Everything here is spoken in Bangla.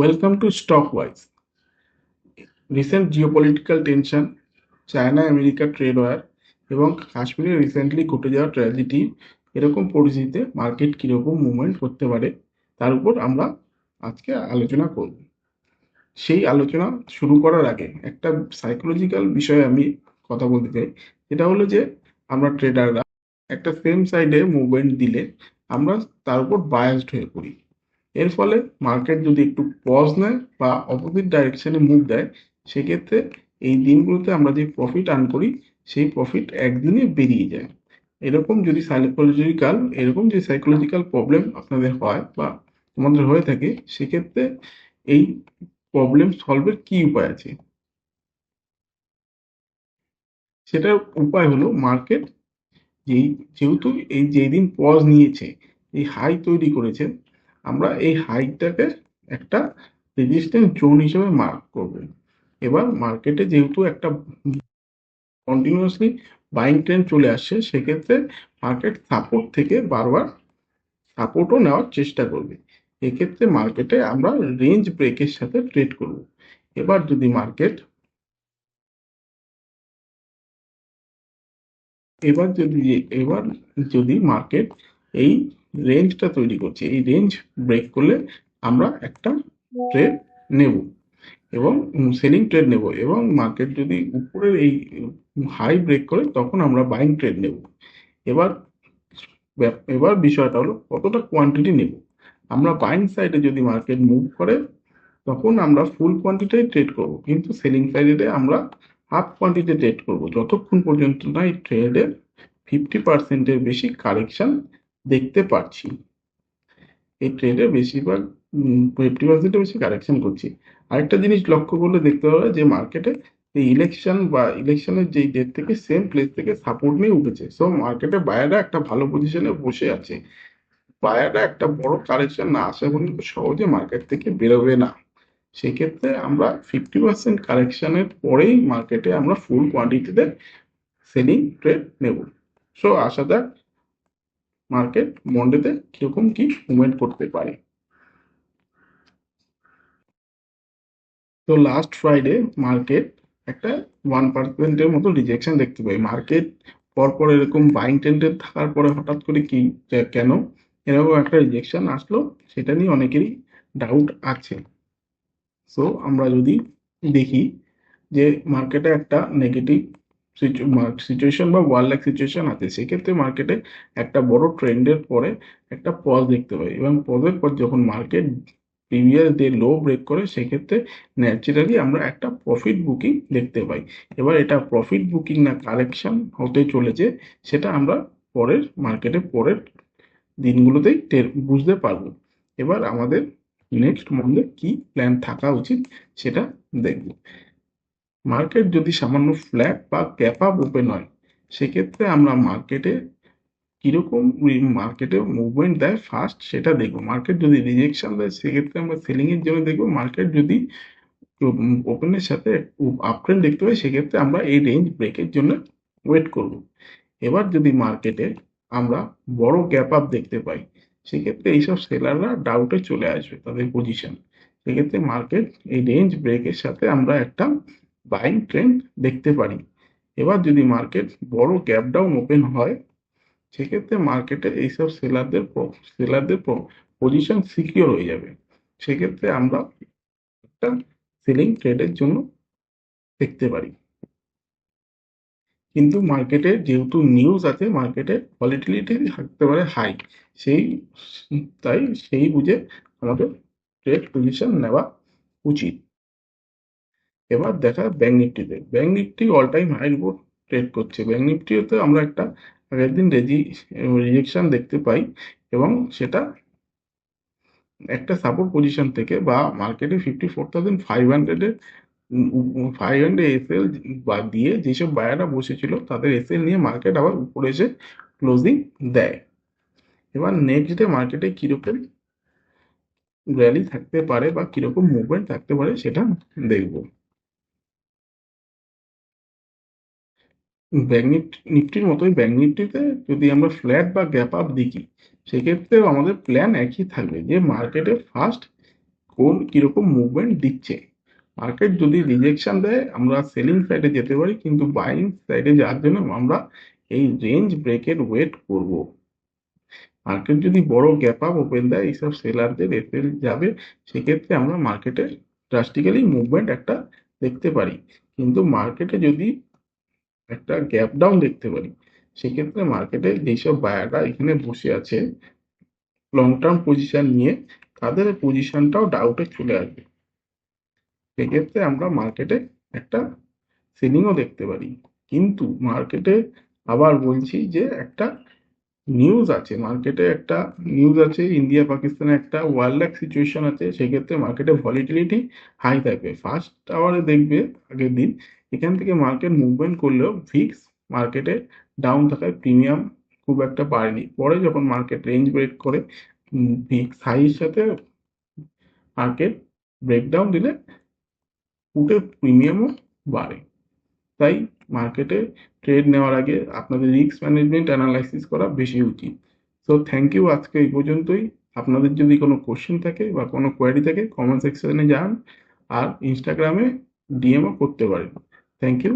Welcome to Stockwise. Recent geopolitical tension, China America trade war এবং কাশ্মীরে রিসেন্টলি ঘটে যাওয়া ট্র্যাজেডি, এরকম পরিস্থিতিতে মার্কেট কীরকম মুভমেন্ট করতে পারে তার উপর আমরা আজকে আলোচনা করব। সেই আলোচনা শুরু করার আগে একটা সাইকোলজিক্যাল বিষয়ে আমি কথা বলতে চাই। যেটা হলো যে আমরা ট্রেডাররা একটা সেম সাইডে মুভমেন্ট দিলে আমরা তার উপর বায়াসড হয়ে পড়ি। এর ফলে মার্কেট যদি একটু পজ নেয় বা অপোজিট ডাইরেকশনে মুভ দেয়, সেক্ষেত্রে এই দিনগুলোতে আমরা যে প্রফিট আর্ন করি সেই প্রফিট একদিনে বেরিয়ে যায়। এরকম যে সাইকোলজিক্যাল প্রবলেম আপনাদের হয় বা আমাদের হয়ে থাকে, সেক্ষেত্রে এই প্রবলেম সলভের কি উপায় আছে? সেটার উপায় হলো মার্কেট যেহেতু এই যেদিন পজ নিয়েছে, এই হাই তৈরি করেছে, আমরা এই হাইটাকে একটা রেজিস্ট্যান্স জোন হিসেবে মার্ক করব। এবার মার্কেটে যেহেতু একটা কন্টিনিউয়াসলি বাইং ট্রেন্ড চলে আসছে, সেক্ষেত্রে মার্কেট সাপোর্ট থেকে বারবার সাপোর্টও নেওয়ার চেষ্টা করবে। এক্ষেত্রে মার্কেটে আমরা রেঞ্জ ব্রেকের সাথে ট্রেড করব। এবার যদি মার্কেট এবার যদি মার্কেট এই রেঞ্জটা তৈরি করছে, এই রেঞ্জ ব্রেক করলে আমরা একটা ট্রেড নেব এবং সেলিং ট্রেড নেব, এবং মার্কেট যদি উপরের এই হাই ব্রেক করে তখন আমরা বাইং ট্রেড নেব। এবার এবার বিষয়টা হলো কতটা কোয়ান্টিটি নেব। আমরা বাইং সাইডে যদি মার্কেট মুভ করে তখন আমরা ফুল কোয়ান্টিটি ট্রেড করব, কিন্তু সেলিং সাইডে আমরা হাফ কোয়ান্টিটি ট্রেড করব যতক্ষণ পর্যন্ত না এই ট্রেডের 50%-এর বেশি কারেকশন দেখতে পাচ্ছি। এই ট্রেডে বেশিরভাগ 50%-এর বেশি কারেকশন করছি। আরেকটা জিনিস লক্ষ্য করলে দেখতে পাবে যে মার্কেটে এই ইলেকশনের যেই ডেট থেকে সেম প্লেস থেকে সাপোর্ট নিয়ে উঠেছে। সো মার্কেটে বায়াররা একটা ভালো পজিশনে বসে আছে। বায়াররা একটা বড় কারেকশন না আসা পর্যন্ত সহজে মার্কেট থেকে বেরোবে না। সেক্ষেত্রে আমরা 50% কারেকশনের পরেই মার্কেটে আমরা ফুল কোয়ান্টিটিতে সেলিং ট্রেড নেব। সো আসা যাক মার্কেট মন্ডেতে কিরকম কি মুভমেন্ট করতে পারে। তো লাস্ট ফ্রাইডে মার্কেট একটা 1%-এর মতো রিজেকশন দেখতে পাই। মার্কেট পরপর এরকম বাইং ট্রেন্ডে থাকার পরে হঠাৎ করে কি কেন এরকম একটা রিজেকশন আসলো, সেটা নিয়ে অনেকেরই ডাউট আছে। সো আমরা যদি দেখি যে মার্কেটে একটা নেগেটিভ সিচুয়েশন বা ওয়ারলাইক সিচুয়েশন আছে, সেক্ষেত্রে মার্কেটে একটা বড় ট্রেন্ডের পরে একটা পজ দেখতে পাই, এবং পজের পর যখন market previous day low break করে, সেক্ষেত্রে ন্যাচারালি আমরা একটা প্রফিট বুকিং দেখতে পাই। এবার এটা প্রফিট বুকিং না কারেকশন হতে চলেছে, সেটা আমরা পরের দিনগুলোতেই বুঝতে পারবো। এবার আমাদের নেক্সট মন্থে কি প্ল্যান থাকা উচিত সেটা দেখব। মার্কেট যদি সামান্য ফ্ল্যাট বা গ্যাপ আপ ওপেন হয়, সেক্ষেত্রে আমরা মার্কেটে মুভমেন্ট দেয় ফার্স্ট সেটা দেখবো। মার্কেট যদি রিজেকশন দেয়, সেক্ষেত্রে আমরা সেলিং এর জন্য দেখবো। মার্কেট যদি ওপেনের সাথে আপ ট্রেন্ড দেখতে পাই, সেক্ষেত্রে আমরা এই রেঞ্জ ব্রেকের জন্য ওয়েট করব। এবার যদি মার্কেটে আমরা বড় গ্যাপ আপ দেখতে পাই, সেক্ষেত্রে এইসব সেলাররা ডাউটে চলে আসবে তাদের পজিশন। সেক্ষেত্রে মার্কেট এই রেঞ্জ ব্রেকের সাথে আমরা একটা বাইং ট্রেন্ড দেখতে পারি। এবার যদি মার্কেট বড় গ্যাপ ডাউন ওপেন হয়, সেক্ষেত্রে মার্কেটে এইসব সেলারদের পজিশন সিকিউর হয়ে যাবে। সেক্ষেত্রে আমরা একটা সেলিং ট্রেডের জন্য দেখতে পারি। কিন্তু মার্কেটে যেহেতু নিউজ আছে, মার্কেটে ভলিটিলিটি থাকতে পারে হাই, সেই তাই সেই বুঝে আমাদের ট্রেড পজিশন নেওয়া উচিত। এবার দেখা ব্যাঙ্ক নিফটিতে। ব্যাঙ্ক নিফটি অল টাইম হাইয়ের উপর ট্রেড করছে। ব্যাঙ্ক নিফটিতে আমরা একটা আগের দিন রিজেকশন দেখতে পাই, এবং সেটা একটা সাপোর্ট পজিশন থেকে বা মার্কেটে 54,500-এর 500 এসএল বাদ দিয়ে যেসব বায়াররা বসেছিল তাদের এসএল নিয়ে মার্কেট আবার উপরে এসে ক্লোজিং দেয়। এবার নেক্সট ডে মার্কেটে কিরকম র্যালি থাকতে পারে বা কিরকম মুভমেন্ট থাকতে পারে সেটা দেখব। ব্যাঙ্ক নিফটির মতোই ব্যাঙ্ক নিফটিতে যদি আমরা ফ্ল্যাট বা গ্যাপ আপ দেখি, সেক্ষেত্রেও আমাদের প্ল্যান একই থাকবে যে মার্কেটে ফার্স্ট কোন কিরকম মুভমেন্ট দিচ্ছে। মার্কেট যদি রিজেকশন দেয় আমরা সেলিং সাইডে যেতে পারি, কিন্তু বাইং সাইডে যাওয়ার জন্য আমরা এই রেঞ্জ ব্রেকের ওয়েট করব। মার্কেট যদি বড় গ্যাপ আপ ওপেন দেয় এইসব সেলারদের এসএল যাবে, সেক্ষেত্রে আমরা মার্কেটে ড্রাস্টিক্যালি মুভমেন্ট একটা দেখতে পারি। কিন্তু মার্কেটে যদি একটা গ্যাপ ডাউন দেখতে পারি, সেক্ষেত্রে মার্কেটে যেসব বায়াররা এখানে বসে আছে লং টার্ম পজিশন নিয়ে, তাদের পজিশনটাও ডাউটে চলে আসবে। সেক্ষেত্রে আমরা মার্কেটে একটা সেলিংও দেখতে পারি। কিন্তু মার্কেটে আবার বলছি যে একটা নিউজ আছে, মার্কেটে একটা নিউজ আছে, ইন্ডিয়া পাকিস্তানে একটা ওয়ারল্যাক সিচুয়েশন আছে, সেক্ষেত্রে মার্কেটে ভলিটিলিটি হাই থাকবে। ফার্স্ট আওয়ারে দেখবে আগের দিন এখান থেকে মার্কেট মুভমেন্ট করলেও ভিক্স মার্কেটে ডাউন থাকায় প্রিমিয়াম খুব একটা বাড়েনি। পরে যখন মার্কেট রেঞ্জ ব্রেক করে ভিক্স হাইয়ের সাথে মার্কেট ব্রেকডাউন দিলে পুটের প্রিমিয়ামও বাড়ে। তাই মার্কেটে ট্রেড নেওয়ার আগে আপনাদের রিস্ক ম্যানেজমেন্ট অ্যানালাইসিস করা বেশি উচিত। সো থ্যাংক ইউ, আজকে এই পর্যন্তই। আপনাদের যদি কোনো কোশ্চেন থাকে বা কোনো কোয়ারি থাকে কমেন্ট সেকশনে যান, আর ইনস্টাগ্রামে ডিএমও করতে পারেন। Thank you.